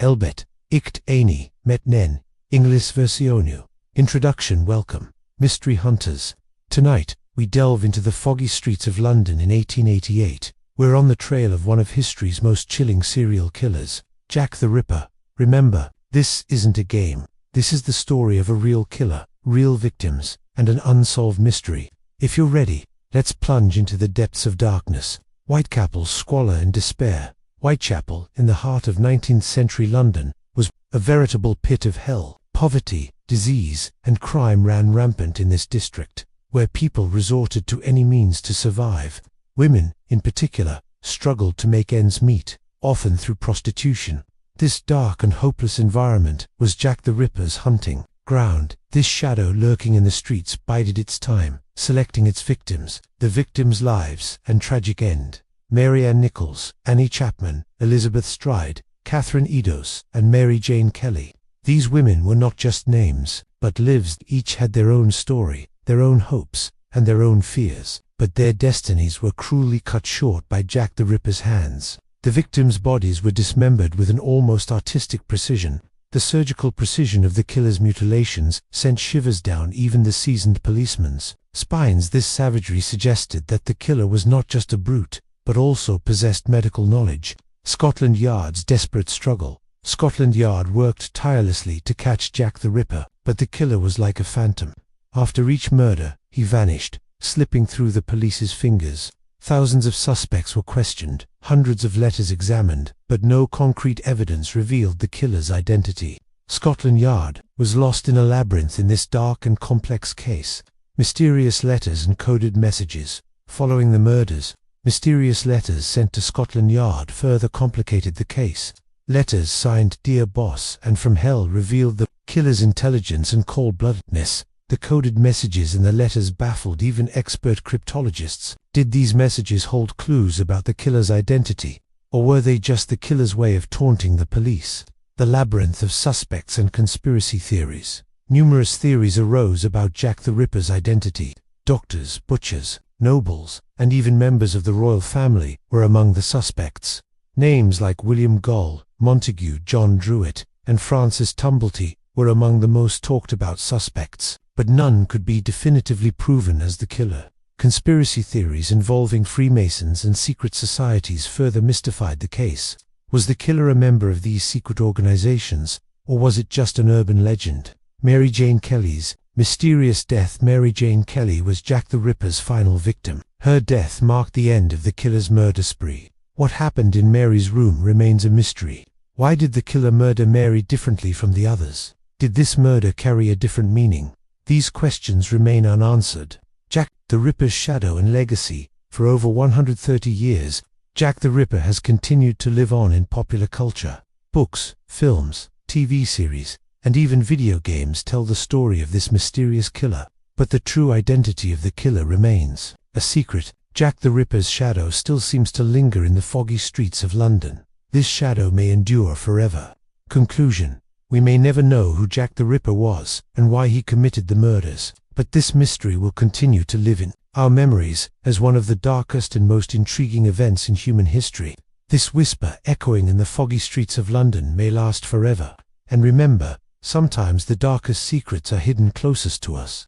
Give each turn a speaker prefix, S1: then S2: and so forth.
S1: Elbet, ikt Aini, met nen, English versionu. Introduction. Welcome, mystery hunters. Tonight, we delve into the foggy streets of London in 1888. We're on the trail of one of history's most chilling serial killers, Jack the Ripper. Remember, this isn't a game. This is the story of a real killer, real victims, and an unsolved mystery. If you're ready, let's plunge into the depths of darkness. Whitechapel's squalor and despair. Whitechapel, in the heart of 19th century London, was a veritable pit of hell. Poverty, disease, and crime ran rampant in this district, where people resorted to any means to survive. Women, in particular, struggled to make ends meet, often through prostitution. This dark and hopeless environment was Jack the Ripper's hunting ground. This shadow lurking in the streets bided its time, selecting its victims, the victims' lives and tragic end. Mary Ann Nichols, Annie Chapman, Elizabeth Stride, Catherine Edos, and Mary Jane Kelly. These women were not just names, but lives. Each had their own story, their own hopes, and their own fears, but their destinies were cruelly cut short by Jack the Ripper's hands. The victims' bodies were dismembered with an almost artistic precision. The surgical precision of the killer's mutilations sent shivers down even the seasoned policemen's spines. This savagery suggested that the killer was not just a brute, but also possessed medical knowledge. Scotland Yard's desperate struggle. Scotland Yard worked tirelessly to catch Jack the Ripper, but the killer was like a phantom. After each murder, he vanished, slipping through the police's fingers. Thousands of suspects were questioned, hundreds of letters examined, but no concrete evidence revealed the killer's identity. Scotland Yard was lost in a labyrinth in this dark and complex case. Mysterious letters and coded messages. Following the murders, mysterious letters sent to Scotland Yard further complicated the case. Letters signed "Dear Boss" and "From Hell" revealed the killer's intelligence and cold-bloodedness. The coded messages in the letters baffled even expert cryptologists. Did these messages hold clues about the killer's identity, or were they just the killer's way of taunting the police? The labyrinth of suspects and conspiracy theories. Numerous theories arose about Jack the Ripper's identity. Doctors, butchers, nobles, and even members of the royal family were among the suspects. Names like William Gull, Montague, John Druitt, and Francis Tumblety were among the most talked about suspects, but none could be definitively proven as the killer. Conspiracy theories involving Freemasons and secret societies further mystified the case. Was the killer a member of these secret organizations, or was it just an urban legend? Mary Jane Kelly's mysterious death. Mary Jane Kelly was Jack the Ripper's final victim. Her death marked the end of the killer's murder spree. What happened in Mary's room remains a mystery. Why did the killer murder Mary differently from the others? Did this murder carry a different meaning? These questions remain unanswered. Jack the Ripper's shadow and legacy. For over 130 years, Jack the Ripper has continued to live on in popular culture. Books, films, TV series, and even video games tell the story of this mysterious killer. But the true identity of the killer remains a secret. Jack the Ripper's shadow still seems to linger in the foggy streets of London. This shadow may endure forever. Conclusion. We may never know who Jack the Ripper was and why he committed the murders, but this mystery will continue to live in our memories as one of the darkest and most intriguing events in human history. This whisper echoing in the foggy streets of London may last forever. And remember, sometimes the darkest secrets are hidden closest to us.